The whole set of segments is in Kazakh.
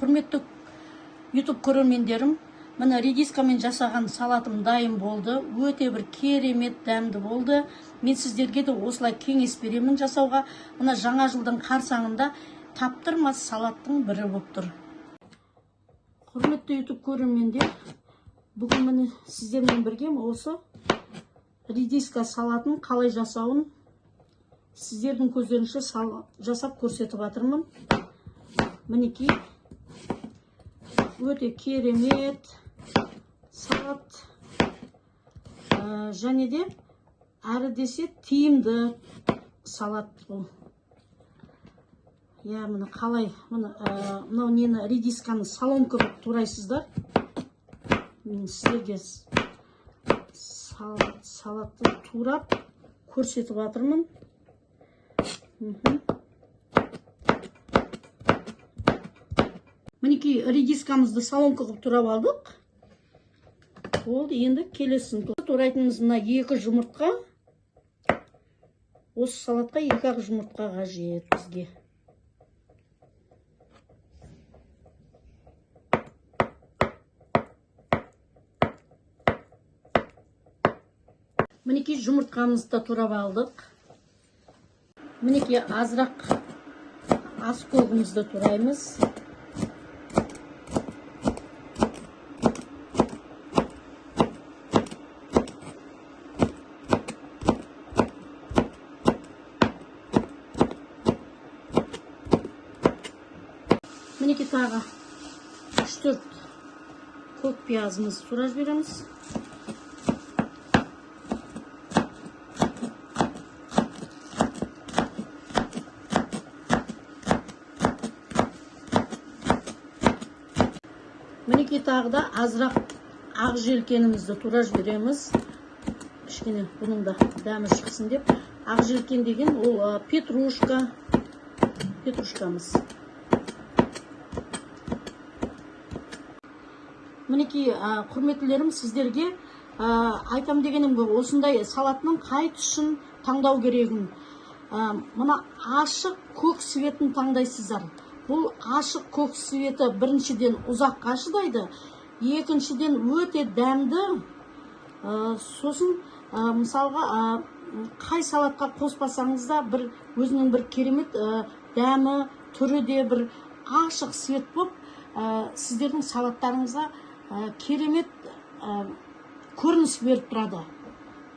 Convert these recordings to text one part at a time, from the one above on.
Құрметті YouTube көрермендерім, мына редискамен жасаған салатым дайын болды. Өте бір керемет дәмді болды. Мен сіздерге де осылай кеңес беремін жасауға. Мына жаңа жылдың қарсаңында таптырмас салаттың бірі болып тұр. Құрметті YouTube көрермендер, бүгін міне сіздермен бірге осы редиска салатын қалай жасауын сіздердің көздеріңізше жасап көрсетіп жатырмын. Мінекей өте керемет салат, және де әрі десе тиімді салат бұл. Я, міне қалай, мынау нені редисканы соломка қылып турайсыздар. Мен сіздерге салатты турап көрсетіп жатырмын. Мінекей редискамызды соломка қылып турап алдық. Болды, енді келесін. Турайтынымыз мына 2 жұмыртқа. Осы салатқа 2 жұмыртқа қажет бізге. Мінекей жұмыртқамызды да турап алдық. Мінекей азырақ ас көбімізді тураймыз. Мінекей тағы 3-4 көк пиязымызды тура жібереміз. Мінекей тағы да азырақ ақ желкенімізді тура жібереміз. Кішкене бұның да дәмі шықсын деп. Ақ желкен деген ол петрушкамыз. Мінекей құрметтілерім, сіздерге айтам дегенім бұл, осындай салатының қай тұсын таңдау керегін. Мұна ашық көк светін таңдайсыздар. Бұл ашық көк светі біріншіден ұзаққа шыдайды, екіншіден өте дәмді. Сосын мысалға қай салатқа қоспасаңыз да бір өзінің бір керемет дәмі, түрі де бір ашық свет болып, сіздердің салаттарыңызға керемет көрініс беріп тұрады.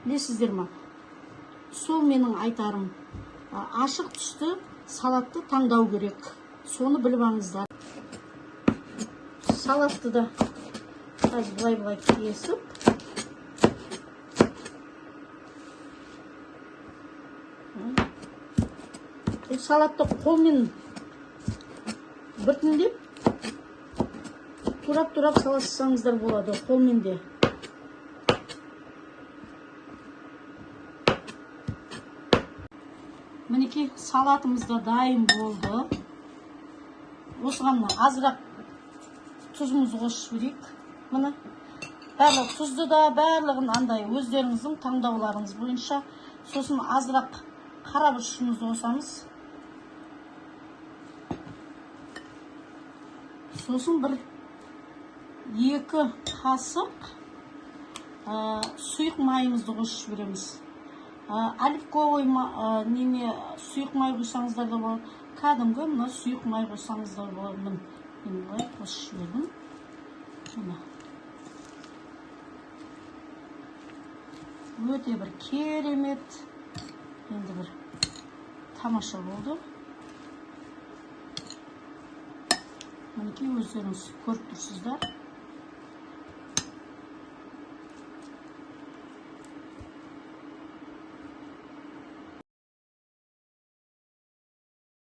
Білесіздер ма? Сол менің айтарым. Ашық түсті салатты таңдау керек. Соны біліп алыңыздар. Салатты да қазір былай кесіп. Бұл салатты қолмен біртіндеп турап саласаңыздар болады, қолмен де. Мінекей салатымыз да дайын болды. Осыған азырақ тұзымызды қосып жіберейік. Міне барлық тұзды да барлығын андай өздеріңіздің таңдауларыңыз бойынша. Сосын азырақ қара бұрышымызды қосамыз. Сосын бір 2 қасық сұйық майымызды қосып жібереміз. Оливковый сұйық май қойсаңыздар да болады. Кәдімгі мына сұйық май қойсаңыздар болады. Мен былай қосып жібердім. Өте бір керемет, енді бір тамаша болды. Мінекей өздеріңіз көріп тұрсыздар.